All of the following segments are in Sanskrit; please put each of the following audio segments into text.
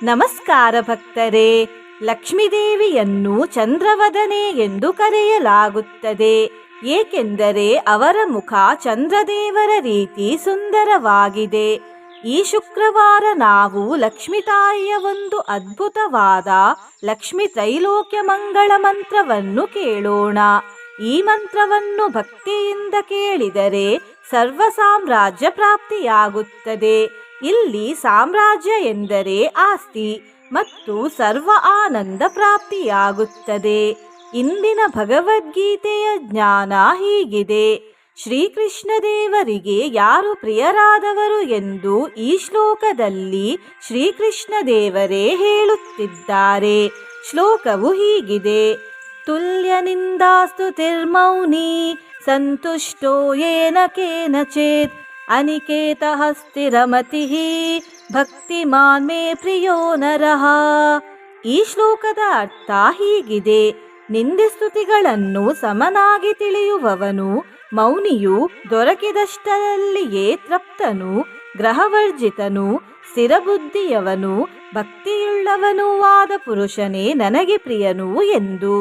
ನಮಸ್ಕಾರ ಭಕ್ತರೇ. ಲಕ್ಷ್ಮೀದೇವಿಯನ್ನು ಚಂದ್ರವದನೆ ಎಂದು ಕರೆಯಲಾಗುತ್ತದೆ. ಏಕೆಂದರೆ ಅವರ ಮುಖ ಚಂದ್ರದೇವರ ರೀತಿ ಸುಂದರವಾಗಿದೆ. ಈ ಶುಕ್ರವಾರ ನಾವು ಲಕ್ಷ್ಮೀ ತಾಯಿಯ ಒಂದು ಅದ್ಭುತವಾದ ಲಕ್ಷ್ಮೀ ತ್ರೈಲೋಕ್ಯ ಮಂಗಳ ಮಂತ್ರವನ್ನು ಕೇಳೋಣ. ಈ ಮಂತ್ರವನ್ನು ಭಕ್ತಿಯಿಂದ ಕೇಳಿದರೆ ಸರ್ವ ಸಾಮ್ರಾಜ್ಯ ಪ್ರಾಪ್ತಿಯಾಗುತ್ತದೆ. ಇಲ್ಲಿ ಸಾಮ್ರಾಜ್ಯ ಎಂದರೆ ಆಸ್ತಿ ಮತ್ತು ಸರ್ವ ಆನಂದ ಪ್ರಾಪ್ತಿಯಾಗುತ್ತದೆ. ಇಂದಿನ ಭಗವದ್ಗೀತೆಯ ಜ್ಞಾನ ಹೀಗಿದೆ. ಶ್ರೀಕೃಷ್ಣ ದೇವರಿಗೆ ಯಾರು ಪ್ರಿಯರಾದವರು ಎಂದು ಈ ಶ್ಲೋಕದಲ್ಲಿ ಶ್ರೀಕೃಷ್ಣ ದೇವರೇ ಹೇಳುತ್ತಿದ್ದಾರೆ. ಶ್ಲೋಕವು ಹೀಗಿದೆ: ತುಲ್ಯ ನಿಂದಾಸ್ತುತಿರ್ಮೌನಿ ಸಂತುಷ್ಟೋ ಯೇನ ಕೇನಚಿತ್ ಅನಿಕೇತಃ ಸ್ಥಿರಮತಿಃ ಭಕ್ತಿಮಾನ್ ಮೇ ಪ್ರಿಯೋ ನರಃ. ಈ ಶ್ಲೋಕದ ಅರ್ಥ ಹೀಗಿದೆ: ನಿಂದಿಸ್ತುತಿಗಳನ್ನು ಸಮನಾಗಿ ತಿಳಿಯುವವನು, ಮೌನಿಯು, ದೊರಕಿದಷ್ಟರಲ್ಲಿಯೇ ತೃಪ್ತನು, ಗ್ರಹವರ್ಜಿತನು, ಸ್ಥಿರಬುದ್ಧಿಯವನು, ಭಕ್ತಿಯುಳ್ಳವನೂ ಆದ ಪುರುಷನೇ ನನಗೆ ಪ್ರಿಯನು ಎಂದು.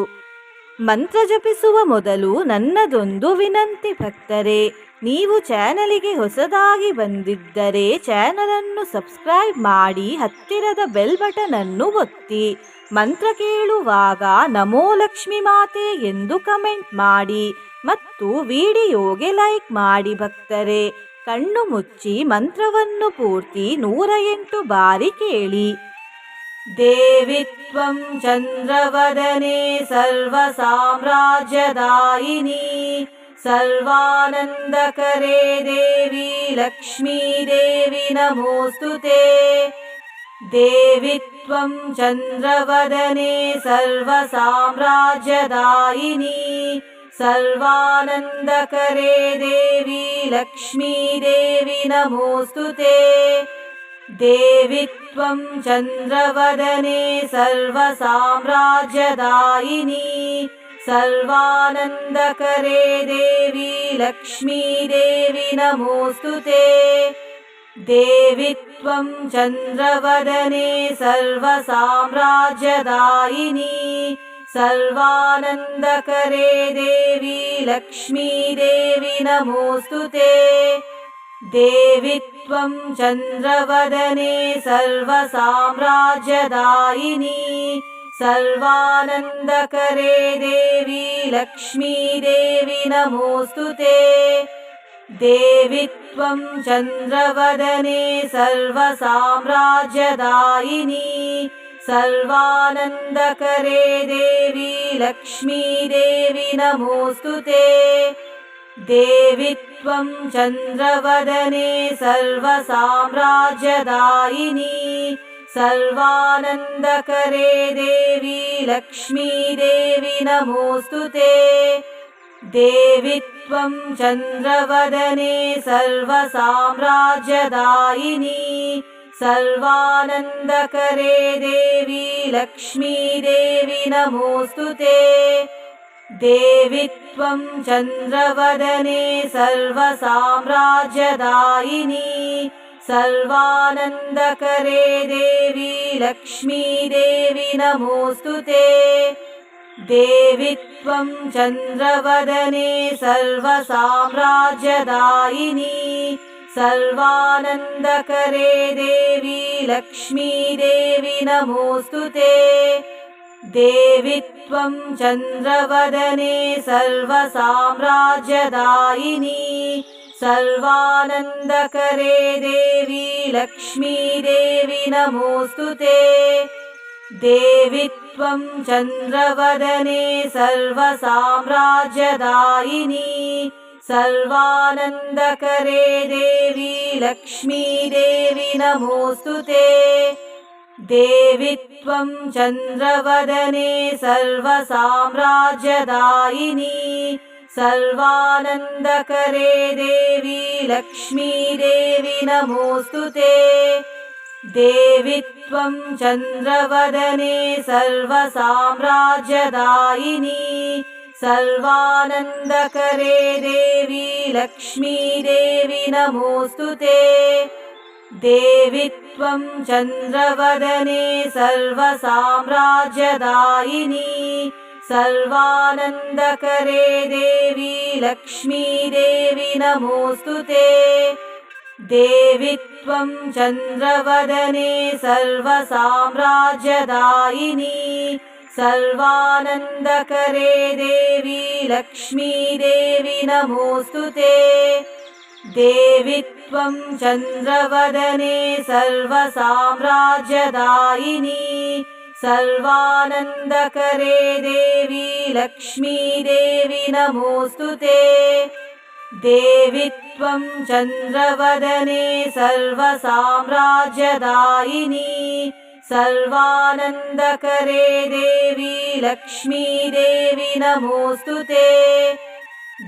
ಮಂತ್ರ ಜಪಿಸುವ ಮೊದಲು ನನ್ನದೊಂದು ವಿನಂತಿ ಭಕ್ತರೇ. ನೀವು ಚಾನಲಿಗೆ ಹೊಸದಾಗಿ ಬಂದಿದ್ದರೆ ಚಾನಲನ್ನು ಸಬ್ಸ್ಕ್ರೈಬ್ ಮಾಡಿ, ಹತ್ತಿರದ ಬೆಲ್ ಬಟನ್ ಅನ್ನು ಒತ್ತಿ. ಮಂತ್ರ ಕೇಳುವಾಗ ನಮೋ ಲಕ್ಷ್ಮೀ ಮಾತೆ ಎಂದು ಕಮೆಂಟ್ ಮಾಡಿ ಮತ್ತು ವಿಡಿಯೋಗೆ ಲೈಕ್ ಮಾಡಿ ಭಕ್ತರೇ. ಕಣ್ಣು ಮುಚ್ಚಿ ಮಂತ್ರವನ್ನು ಪೂರ್ತಿ 108 ಬಾರಿ ಕೇಳಿ. ದೇವಿ ತ್ವಂ ಚಂದ್ರವದನೆ ಸರ್ವ ಸಾಮ್ರಾಜ್ಯದಾಯಿನಿ ಸರ್ವಾನಂದಕರೇ ದೇವಿ ಲಕ್ಷ್ಮೀ ದೇವಿ ನಮೋಸ್ತುತೆ. ದೇವಿ ತ್ವಂ ಚಂದ್ರವದನೆ ಸರ್ವ ಸಾಮ್ರಾಜ್ಯದಾಯಿನಿ ಸರ್ವಾನಂದಕರೇ ದೇವಿ ಲಕ್ಷ್ಮೀ ದೇವಿ ನಮೋಸ್ತುತೆ. ದೇವಿ ತ್ವಂ ಚಂದ್ರವದನೆ ಸರ್ವ ಸಾಮ್ರಾಜ್ಯದಾಯಿನಿ ಸರ್ವಾನಂದಕರೇ ದೇವಿ ಲಕ್ಷ್ಮೀ ದೇವಿ ನಮೋಸ್ತುತೆ. ದೇವಿ ತ್ವಂ ಚಂದ್ರವದನೆ ಸರ್ವ ಸಾಮ್ರಾಜ್ಯದಾಯಿನಿ ಸರ್ವಾನಂದಕರೇ ದೇವಿ ಲಕ್ಷ್ಮೀ ದೇವಿ ನಮೋಸ್ತುತೆ. ದೇವಿ ತ್ವಂ ಚಂದ್ರವದನೆ ಸರ್ವ ಸಾಮ್ರಾಜ್ಯದಾಯಿನಿ ಸರ್ವಾನಂದಕರೇ ದೇವಿ ಲಕ್ಷ್ಮೀ ದೇವಿ ನಮೋಸ್ತುತೆ. ದೇವಿ ತ್ವಂ ಚಂದ್ರವದನೆ ಸರ್ವ ಸಾಮ್ರಾಜ್ಯದಾಯಿನಿ ಸರ್ವಾನಂದಕರೇ ದೇವಿ ಲಕ್ಷ್ಮೀ ದೇವಿ ನಮೋಸ್ತುತೆ. ದೇವಿ ತ್ವಂ ಚಂದ್ರವದನೆ ಸರ್ವ ಸಾಮ್ರಾಜ್ಯದಾಯಿನಿ ಸರ್ವಾನಂದಕರೇ ದೇವಿ ಲಕ್ಷ್ಮೀ ದೇವಿ ನಮೋಸ್ತುತೆ. ದೇವಿ ತ್ವಂ ಚಂದ್ರವದನೆ ಸರ್ವ ಸಾಮ್ರಾಜ್ಯದಾಯಿನಿ ಸರ್ವಾನಂದಕರೇ ದೇವಿ ಲಕ್ಷ್ಮೀ ದೇವಿ ನಮೋಸ್ತುತೆ. ದೇವಿ ತ್ವಂ ಚಂದ್ರವದನೆ ಸರ್ವ ಸಾಮ್ರಾಜ್ಯದಾಯಿನಿ ಸರ್ವಾನಂದಕರೇ ದೇವಿ ಲಕ್ಷ್ಮೀ ದೇವಿ ನಮೋಸ್ತುತೆ. ದೇವಿ ತ್ವಂ ಚಂದ್ರವದನೆ ಸರ್ವ ಸಾಮ್ರಾಜ್ಯದಾಯಿನಿ ಸರ್ವಾನಂದಕರೇ ದೇವಿ ಲಕ್ಷ್ಮೀ ದೇವಿ ನಮೋಸ್ತುತೆ. ದೇವಿ ತ್ವಂ ಚಂದ್ರವದನೆ ಸರ್ವ ಸಾಮ್ರಾಜ್ಯದಾಯಿನಿ ಸರ್ವಾನಂದಕರೇ ದೇವಿ ಲಕ್ಷ್ಮೀ ದೇವಿ ನಮೋಸ್ತುತೆ. ದೇವಿ ತ್ವಂ ಚಂದ್ರವದನೆ ಸರ್ವ ಸಾಮ್ರಾಜ್ಯದಾಯಿನಿ ಸರ್ವಾನಂದಕರೇ ದೇವಿ ಲಕ್ಷ್ಮೀ ದೇವಿ ನಮೋಸ್ತುತೆ. ದೇವಿ ತ್ವಂ ಚಂದ್ರವದನೆ ಸರ್ವ ಸಾಮ್ರಾಜ್ಯದಾಯಿನಿ ಸರ್ವಾನಂದಕರೇ ದೇವಿ ಲಕ್ಷ್ಮೀ ದೇವಿ ನಮೋಸ್ತುತೆ. ದೇವಿ ತ್ವಂ ಚಂದ್ರವದನೆ ಸರ್ವ ಸಾಮ್ರಾಜ್ಯದಾಯಿನಿ ಸರ್ವಾನಂದಕರೇ ದೇವಿ ಲಕ್ಷ್ಮೀ ದೇವಿ ನಮೋಸ್ತುತೆ. देवि त्वं चन्द्रवदने सर्वसाम्राज्यदायिनी सर्वानन्दकरे देवी लक्ष्मी देवी नमोऽस्तुते। देवि त्वं चन्द्रवदने सर्वसाम्राज्यदायिनी सर्वानन्दकरे देवी लक्ष्मी देवी नमोऽस्तुते। देवि त्वं चन्द्रवदने सर्वसाम्राज्यदायिनी सर्वानन्दकरे देवी लक्ष्मी देवी नमोऽस्तुते। देवि त्वं चन्द्रवदने सर्वसाम्राज्यदायिनी सर्वानन्दकरे देवी लक्ष्मी देवी नमोऽस्तुते।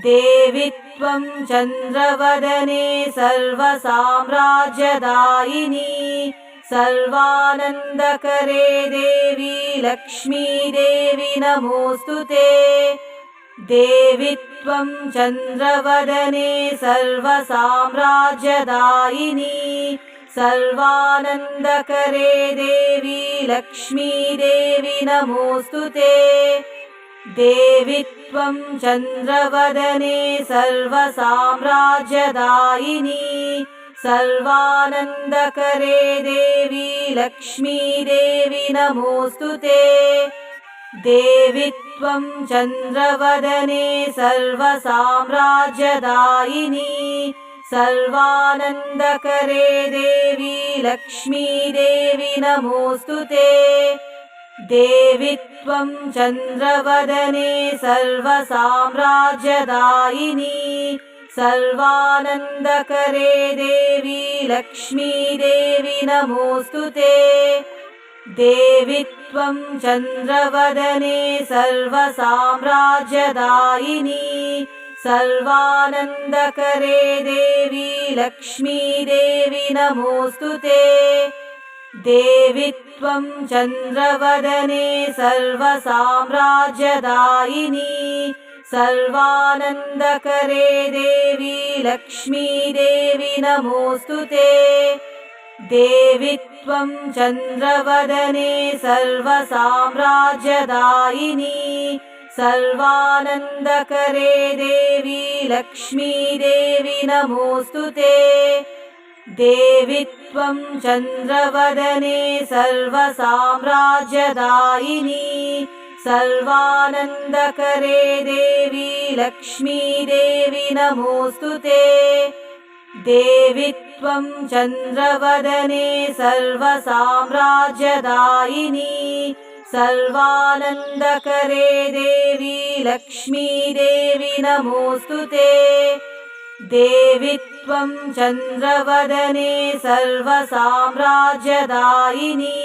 देवि त्वं चन्द्रवदने सर्वसाम्राज्यदायिनी सर्वानन्दकरे देवी लक्ष्मी देवी नमोऽस्तुते। देवि त्वं चन्द्रवदने सर्वसाम्राज्यदायिनी सर्वानन्दकरे देवी लक्ष्मी देवी नमोऽस्तुते। देवि त्वं चन्द्रवदने सर्वसाम्राज्यदायिनी सर्वानन्दकरे देवी लक्ष्मी देवी नमोऽस्तुते। देवि त्वं चन्द्रवदने सर्वसाम्राज्यदायिनी सर्वानन्दकरे देवी लक्ष्मी देवी नमोऽस्तुते। देवि त्वं चन्द्रवदने सर्वसाम्राज्यदायिनी सर्वानन्दकरे देवी लक्ष्मी देवी नमोऽस्तुते। देवि त्वं चन्द्रवदने सर्वसाम्राज्यदायिनी सर्वानन्दकरे देवी लक्ष्मी देवी नमोऽस्तुते। देवि त्वं चन्द्रवदने सर्वसाम्राज्यदायिनी सर्वानन्दकरे देवी लक्ष्मी देवी नमोऽस्तुते। देवि त्वं चन्द्रवदने सर्वसाम्राज्यदायिनी सर्वानन्दकरे देवी लक्ष्मी देवी नमोऽस्तुते। देवि त्वं चन्द्रवदने सर्वसाम्राज्यदायिनी सर्वानन्दकरे देवी लक्ष्मी देवी नमोऽस्तुते। देवि त्वं चन्द्रवदने सर्वसाम्राज्यदायिनी सर्वानन्दकरे देवी लक्ष्मी देवी नमोऽस्तुते। देवि त्वं चन्द्रवदने सर्वसाम्राज्यदायिनी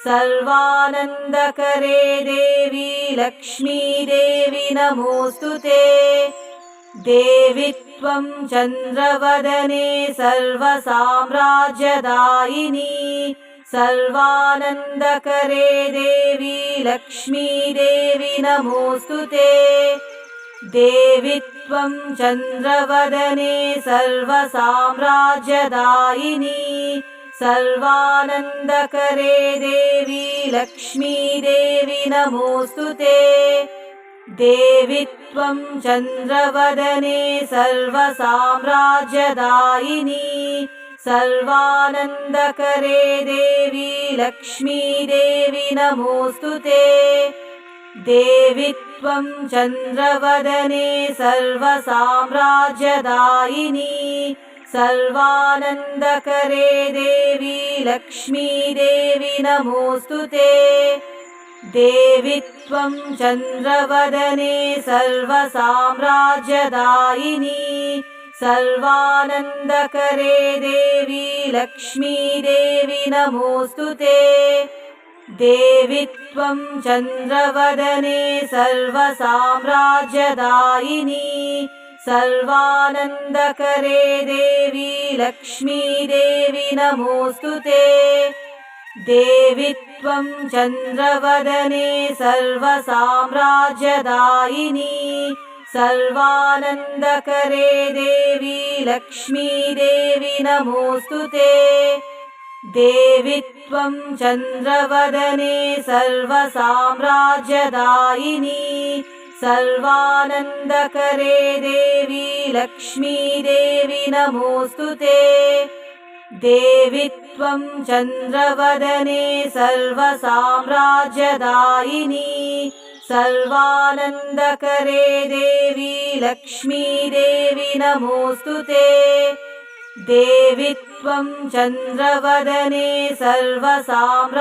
सर्वानन्दकरे देवी लक्ष्मी देवी नमोऽस्तुते। देवि त्वं चन्द्रवदने सर्वसाम्राज्यदायिनी सर्वानन्दकरे देवी लक्ष्मी देवी नमोऽस्तुते। देवि त्वं चन्द्रवदने सर्वसाम्राज्यदायिनी सर्वानन्दकरे देवी लक्ष्मी देवी नमोऽस्तुते। देवि त्वं चन्द्रवदने सर्वसाम्राज्यदायिनी सर्वानन्दकरे देवी लक्ष्मी देवी नमोऽस्तुते। देवि त्वं चन्द्रवदने सर्वसाम्राज्यदायिनी सर्वानन्दकरे देवी लक्ष्मी देवी नमोऽस्तुते। देवि त्वं चन्द्रवदने सर्वसाम्राज्यदायिनी सर्वानन्दकरे देवी लक्ष्मी देवी नमोऽस्तुते। देवि त्वं चन्द्रवदने सर्वसाम्राज्यदायिनी सर्वानन्दकरे देवी लक्ष्मी देवी नमोऽस्तुते। देवि त्वं चन्द्रवदने सर्वसाम्राज्यदायिनी सर्वानन्दकरे देवी लक्ष्मीदेवी नमोऽस्तुते। देवी त्वं चन्द्रवदने सर्वसाम्राज्यदायिनी सर्वानन्दकरे देवी लक्ष्मीदेवी नमोऽस्तुते। देवी त्वं चन्द्रवदने सर्वसाम्राज्यदायिनी सर्वानन्दकरे देवी लक्ष्मीदेवी नमोऽस्तुते। देवी त्वं चन्द्रवदने सर्वसाम्राज्यदायिनी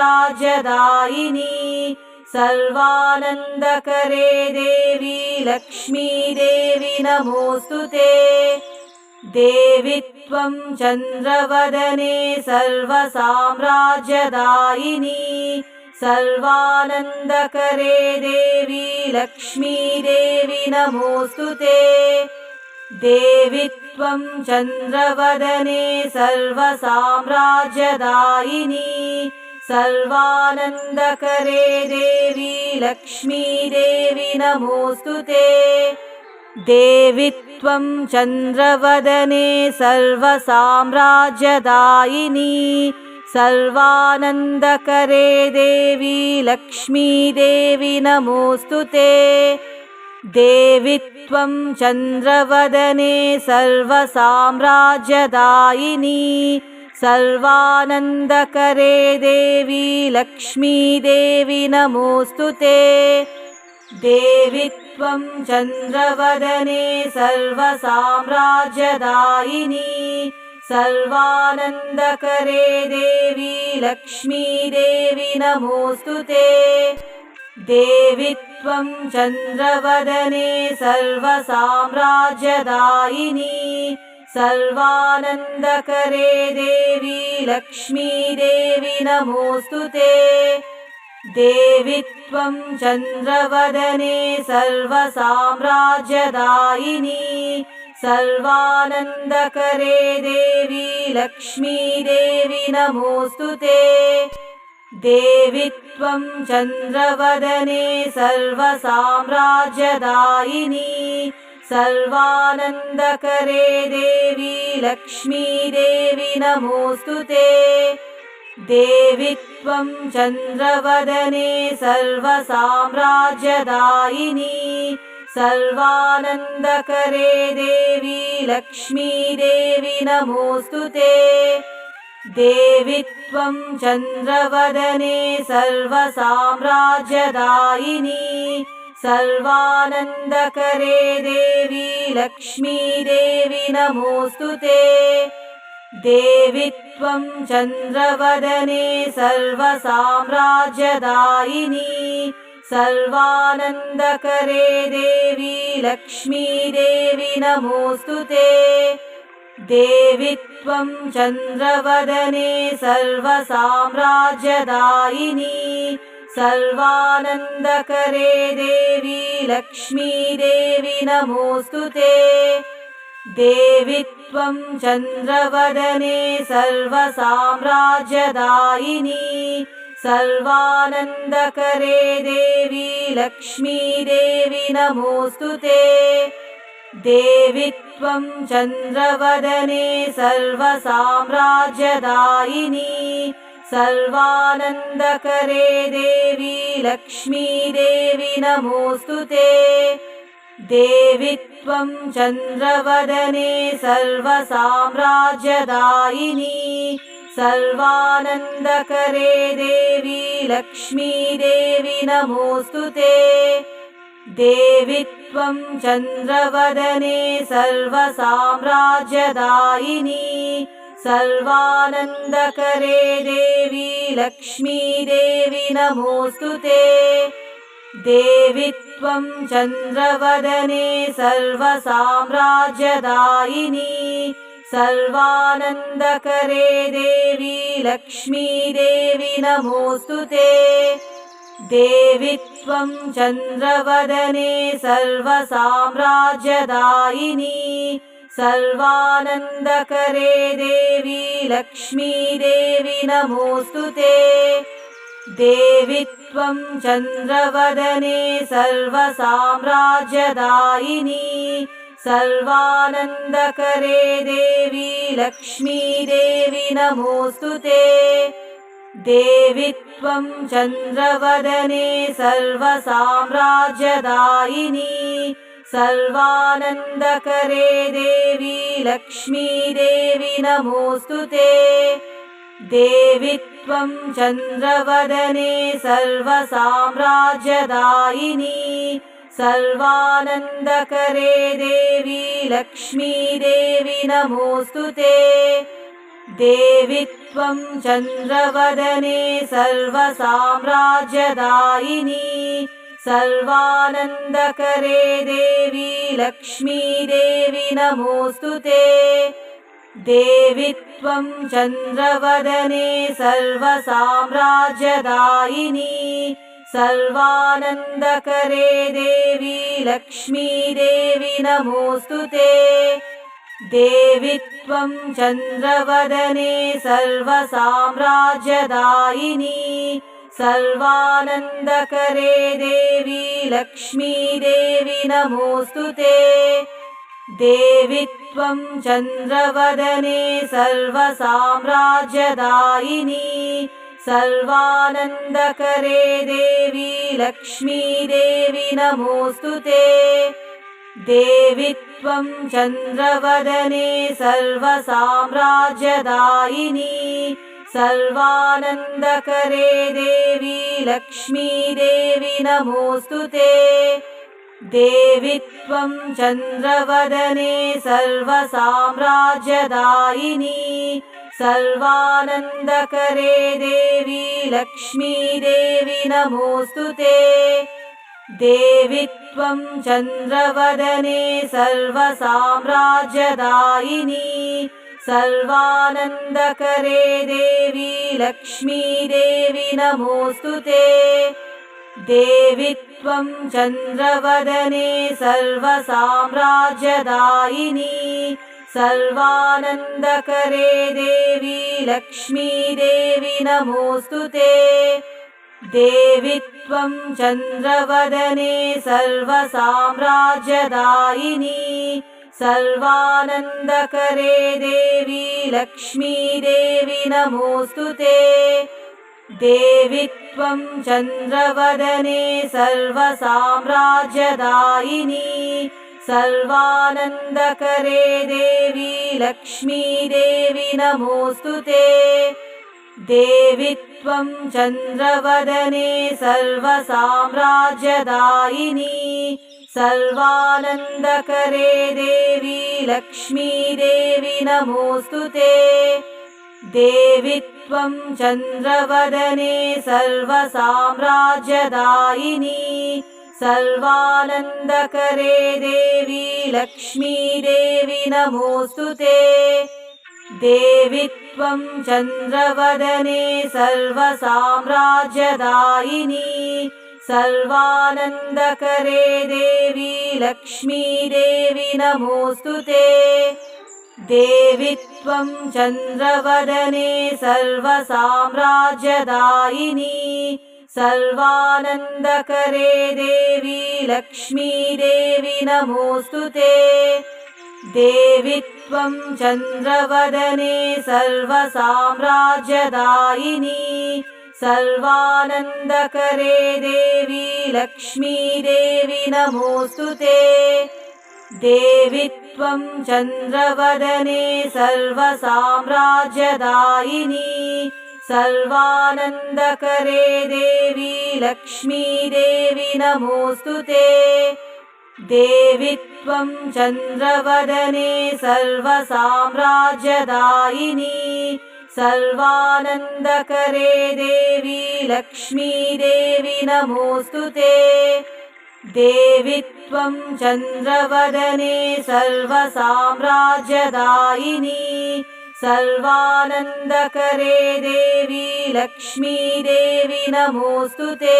सर्वानन्दकरे देवी लक्ष्मीदेवी नमोऽस्तुते। देवी त्वं चन्द्रवदने सर्वसाम्राज्यदायिनी सर्वानन्दकरे देवी लक्ष्मीदेवी नमोऽस्तुते। देवी त्वं चन्द्रवदने सर्वसाम्राज्यदायिनी सर्वानन्दकरे देवी लक्ष्मीदेवी नमोऽस्तुते। देवी त्वं चन्द्रवदने सर्वसाम्राज्यदायिनी सर्वानन्दकरे देवी लक्ष्मीदेवी नमोऽस्तुते। देवी त्वं चन्द्रवदने सर्वसाम्राज्यदायिनी सर्वानन्दकरे देवी लक्ष्मीदेवी नमोऽस्तुते। देवी त्वं चन्द्रवदने सर्वसाम्राज्यदायिनी सर्वानन्दकरे देवी लक्ष्मीदेवी नमोऽस्तुते। देवी त्वं चन्द्रवदने सर्वसाम्राज्यदायिनी सर्वानन्दकरे देवी लक्ष्मीदेवी नमोऽस्तुते। देवी त्वं चन्द्रवदने सर्वसाम्राज्यदायिनी सर्वानन्दकरे देवी लक्ष्मीदेवी नमोऽस्तुते। देवी त्वं चन्द्रवदने सर्वसाम्राज्यदायिनी सर्वानन्दकरे देवी लक्ष्मीदेवी नमोऽस्तुते। देवी त्वं चन्द्रवदने सर्वसाम्राज्यदायिनी सर्वानन्दकरे देवी लक्ष्मीदेवी नमोऽस्तुते। देवी त्वं चन्द्रवदने सर्वसाम्राज्यदायिनी सर्वानन्दकरे देवी लक्ष्मीदेवी नमोऽस्तुते। देवी त्वं चन्द्रवदने सर्वसाम्राज्यदायिनी सर्वानन्दकरे देवी लक्ष्मीदेवी नमोऽस्तुते। देवी त्वं चन्द्रवदने सर्वसाम्राज्यदायिनी सर्वानन्दकरे देवी लक्ष्मीदेवी नमोऽस्तुते। देवी त्वं चन्द्रवदने सर्वसाम्राज्यदायिनी सर्वानन्दकरे देवी लक्ष्मीदेवी नमोऽस्तुते। देवी त्वं चन्द्रवदने सर्वसाम्राज्यदायिनी सर्वानन्दकरे देवी लक्ष्मीदेवी नमोऽस्तुते। देवी त्वं चन्द्रवदने सर्वसाम्राज्यदायिनी सर्वानन्दकरे देवी लक्ष्मीदेवी नमोऽस्तुते। देवी त्वं चन्द्रवदने सर्वसाम्राज्यदायिनी सर्वानन्दकरे देवी लक्ष्मीदेवी नमोऽस्तुते। देवी त्वं चन्द्रवदने सर्वसाम्राज्यदायिनी सर्वानन्दकरे देवी लक्ष्मीदेवी नमोऽस्तुते। देवी त्वं चन्द्रवदने सर्वसाम्राज्यदायिनी सर्वानन्दकरे देवी लक्ष्मीदेवी नमोऽस्तुते। देवि त्वं चन्द्रवदने सर्वसाम्राज्यदायिनी सर्वानन्दकरे देवी लक्ष्मी देवी नमोऽस्तु ते। देवि त्वं चन्द्रवदने सर्वसाम्राज्यदायिनी सर्वानन्दकरे देवी लक्ष्मी देवी नमोऽस्तु ते। देवि त्वं चन्द्रवदने सर्वसाम्राज्यदायिनी सर्वानन्दकरे देवी लक्ष्मी देवी नमोऽस्तु ते। देवि त्वं चन्द्रवदने सर्वसाम्राज्यदायिनी सर्वानन्दकरे देवी लक्ष्मी देवी नमोऽस्तु ते। देवि त्वं चन्द्रवदने सर्वसाम्राज्यदायिनी सर्वानन्दकरे देवी लक्ष्मी देवी नमोऽस्तु ते। देवि त्वं चन्द्रवदने सर्वसाम्राज्यदायिनी सर्वानन्दकरे देवी लक्ष्मी देवी नमोऽस्तु ते। देवि त्वं चन्द्रवदने सर्वसाम्राज्यदायिनी सर्वानन्दकरे देवी लक्ष्मी देवी नमोऽस्तु ते। देवि त्वं चन्द्रवदने सर्वसाम्राज्यदायिनी सर्वानन्दकरे देवी लक्ष्मी देवी नमोऽस्तु ते। देवि त्वं चन्द्रवदने सर्वसाम्राज्यदायिनी सर्वानन्दकरे देवी लक्ष्मी देवी नमोऽस्तु ते। देवि त्वं चन्द्रवदने सर्वसाम्राज्यदायिनी सर्वानन्दकरे देवी लक्ष्मी देवी नमोऽस्तु ते। देवि त्वं चन्द्रवदने सर्वसाम्राज्यदायिनी सर्वानन्दकरे देवी लक्ष्मी देवी नमोऽस्तु ते। देवि त्वं चन्द्रवदने सर्वसाम्राज्यदायिनी सर्वानन्दकरे देवी लक्ष्मी देवी नमोऽस्तु ते। देवि त्वं चन्द्रवदने सर्वसाम्राज्यदायिनी सर्वानन्दकरे देवी लक्ष्मी देवी नमोऽस्तु ते। देवि त्वं चन्द्रवदने सर्वसाम्राज्यदायिनी सर्वानन्दकरे देवी लक्ष्मी देवी नमोऽस्तु ते। देवि त्वं चन्द्रवदने सर्वसाम्राज्यदायिनी सर्वानन्दकरे देवी लक्ष्मी देवी नमोऽस्तु ते। देवि त्वं चन्द्रवदने सर्वसाम्राज्यदायिनी सर्वानन्दकरे देवी लक्ष्मी देवी नमोऽस्तु ते। देवि त्वं चन्द्रवदने सर्वसाम्राज्यदायिनी सर्वानन्दकरे देवी लक्ष्मी देवी नमोऽस्तु ते। देवि त्वं चन्द्रवदने सर्वसाम्राज्यदायिनी सर्वानन्दकरे देवी लक्ष्मी देवी नमोऽस्तु ते। देवि त्वं चन्द्रवदने सर्वसाम्राज्यदायिनी सर्वानन्दकरे देवी लक्ष्मी देवी नमोऽस्तु ते। देवि त्वं चन्द्रवदने सर्वसाम्राज्यदायिनी सर्वानन्दकरे देवी लक्ष्मी देवी नमोऽस्तु ते। देवि त्वं चन्द्रवदने सर्वसाम्राज्यदायिनी सर्वानन्दकरे देवी लक्ष्मी देवी नमोऽस्तु ते।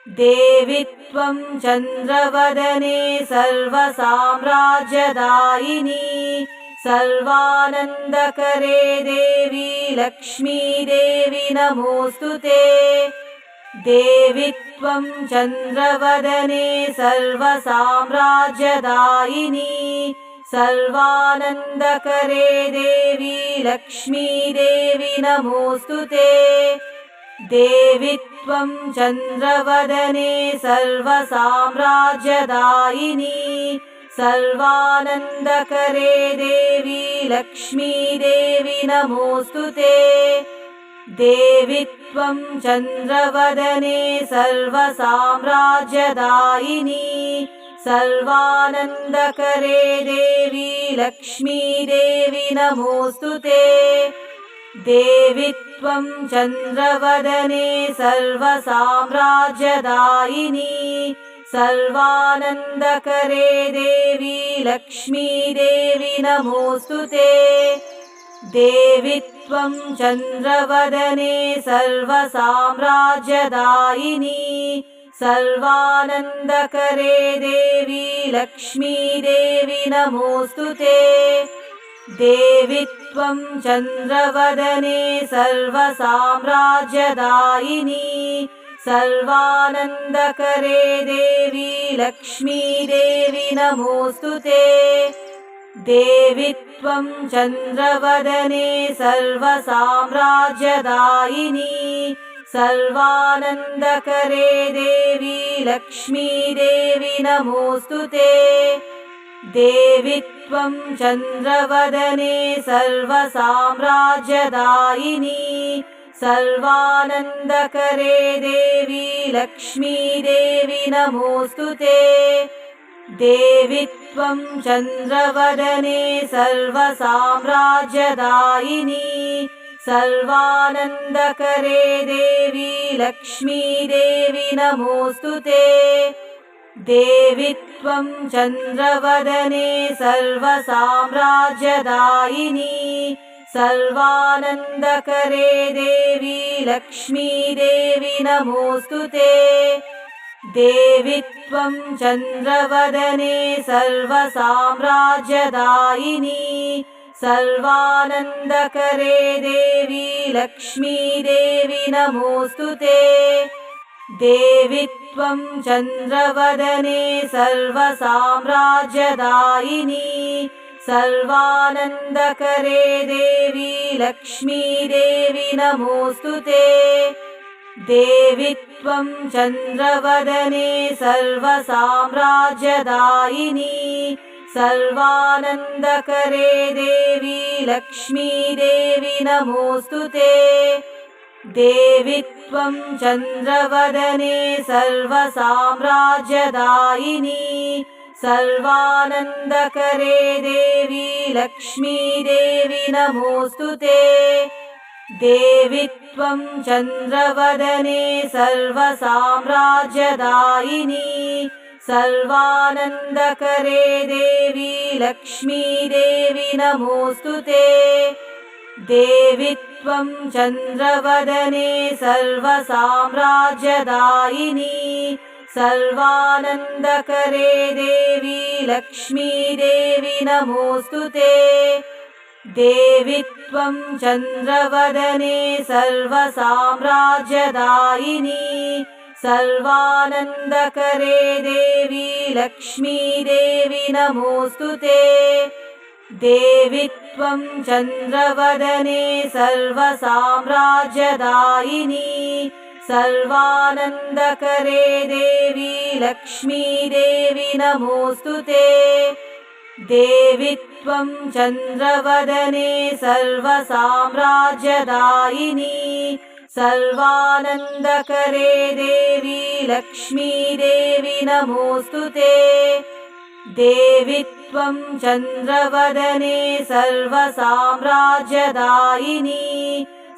देवि त्वं चन्द्रवदने सर्वसाम्राज्यदायिनी सर्वानन्दकरे देवी लक्ष्मीदेवी नमोऽस्तुते। देवि त्वं चन्द्रवदने सर्वसाम्राज्यदायिनी सर्वानन्दकरे देवी लक्ष्मीदेवी नमोऽस्तुते। देवि त्वं चन्द्रवदने सर्वसाम्राज्यदायिनी सर्वानन्दकरे देवी लक्ष्मीदेवी नमोऽस्तुते। देवि त्वं चन्द्रवदने सर्वसाम्राज्यदायिनी सर्वानन्दकरे देवी लक्ष्मीदेवी नमोऽस्तुते। देवि त्वं चन्द्रवदने सर्वसाम्राज्यदायिनी सर्वानन्दकरे देवी लक्ष्मीदेवी नमोऽस्तुते। देवि त्वं चन्द्रवदने सर्वसाम्राज्यदायिनी सर्वानन्दकरे देवी लक्ष्मीदेवी नमोऽस्तुते। देवि त्वं चन्द्रवदने सर्वसाम्राज्यदायिनी सर्वानन्दकरे देवी लक्ष्मीदेवी नमोऽस्तुते। देवि त्वं चन्द्रवदने सर्वसाम्राज्यदायिनी सर्वानन्दकरे देवी लक्ष्मीदेवी नमोऽस्तुते। देवि त्वं चन्द्रवदने सर्वसाम्राज्यदायिनी सर्वानन्दकरे देवी लक्ष्मीदेवी नमोऽस्तुते। देवि त्वं चन्द्रवदने सर्वसाम्राज्यदायिनी सर्वानन्दकरे देवी लक्ष्मीदेवी नमोऽस्तुते। देवि त्वं चन्द्रवदने सर्वसाम्राज्यदायिनी सर्वानन्दकरे देवी लक्ष्मीदेवी नमोऽस्तुते। देवि त्वं चन्द्रवदने सर्वसाम्राज्यदायिनी सर्वानन्दकरे देवी लक्ष्मीदेवी नमोऽस्तुते। देवि त्वं चन्द्रवदने सर्वसाम्राज्यदायिनी सर्वानन्दकरे देवी लक्ष्मीदेवी नमोऽस्तुते। देवि त्वं चन्द्रवदने सर्वसाम्राज्यदायिनी सर्वानन्दकरे देवी लक्ष्मीदेवी नमोऽस्तुते। देवि त्वं चन्द्रवदने सर्वसाम्राज्यदायिनी सर्वानन्दकरे देवी लक्ष्मीदेवी नमोऽस्तुते। देवि त्वं चन्द्रवदने सर्वसाम्राज्यदायिनी सर्वानन्दकरे देवी लक्ष्मीदेवी नमोऽस्तुते। देवि त्वं चन्द्रवदने सर्वसाम्राज्यदायिनी सर्वानन्दकरे देवी लक्ष्मीदेवी नमोऽस्तुते। देवि त्वं चन्द्रवदने सर्वसाम्राज्यदायिनी सर्वानन्दकरे देवी लक्ष्मीदेवी नमोऽस्तुते। देवि त्वं चन्द्रवदने सर्वसाम्राज्यदायिनी सर्वानन्दकरे देवी लक्ष्मीदेवी नमोऽस्तुते। देवि त्वं चन्द्रवदने सर्वसाम्राज्यदायिनी सर्वानन्दकरे देवी लक्ष्मीदेवी नमोऽस्तुते। देवि त्वं चन्द्रवदने सर्वसाम्राज्यदायिनी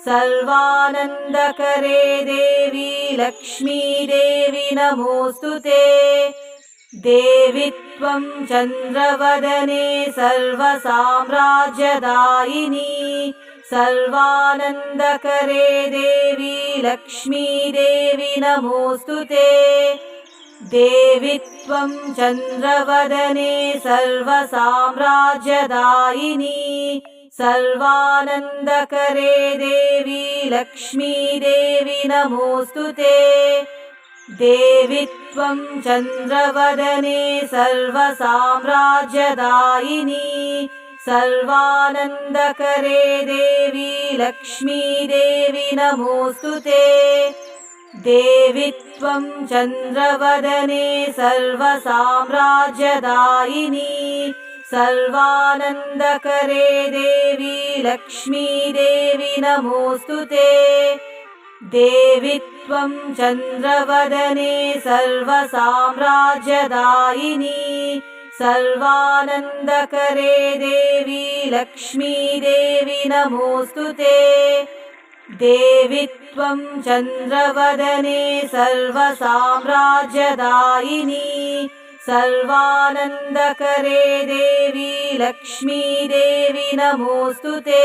सर्वानन्दकरे देवी लक्ष्मीदेवी नमोऽस्तुते। देवि त्वं चन्द्रवदने सर्वसाम्राज्यदायिनी सर्वानन्दकरे देवी लक्ष्मीदेवी नमोऽस्तुते। देवि त्वं चन्द्रवदने सर्वसाम्राज्यदायिनी सर्वानन्दकरे देवी लक्ष्मी देवी नमोऽस्तु ते देवि त्वं चन्द्रवदने सर्वसाम्राज्यदायिनी सर्वानन्दकरे देवी लक्ष्मी देवी नमोऽस्तु ते देवि त्वं चन्द्रवदने सर्वसाम्राज्यदायिनी सर्वानन्दकरे देवी लक्ष्मी देवी नमोऽस्तु ते देवि त्वं चन्द्रवदने सर्वसाम्राज्यदायिनी सर्वानन्दकरे देवी लक्ष्मी देवी नमोऽस्तु ते देवि त्वं चन्द्रवदने सर्वसाम्राज्यदायिनी सर्वानन्दकरे देवी लक्ष्मी देवी नमोऽस्तु ते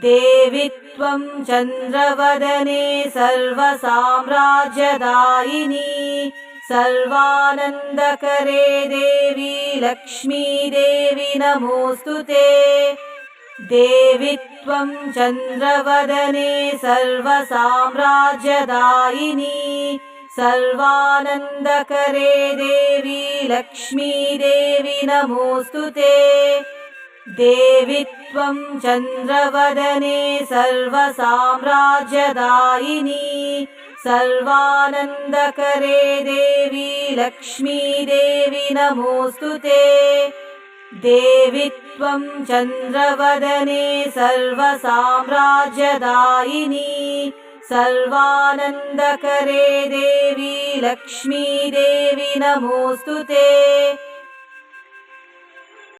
देवि त्वं चन्द्रवदने सर्वसाम्राज्यदायिनी सर्वानन्दकरे देवी लक्ष्मी देवी नमोऽस्तु ते देवि त्वं चन्द्रवदने सर्वसाम्राज्यदायिनी सर्वानन्दकरे देवी लक्ष्मी देवी नमोऽस्तु ते देवि त्वं चन्द्रवदने सर्वसाम्राज्यदायिनी सर्वानन्दकरे देवी लक्ष्मी देवी नमोऽस्तु ते देवि त्वं चन्द्रवदने सर्वसाम्राज्यदायिनी सर्वानन्दकरे देवी लक्ष्मी देवी नमोऽस्तु ते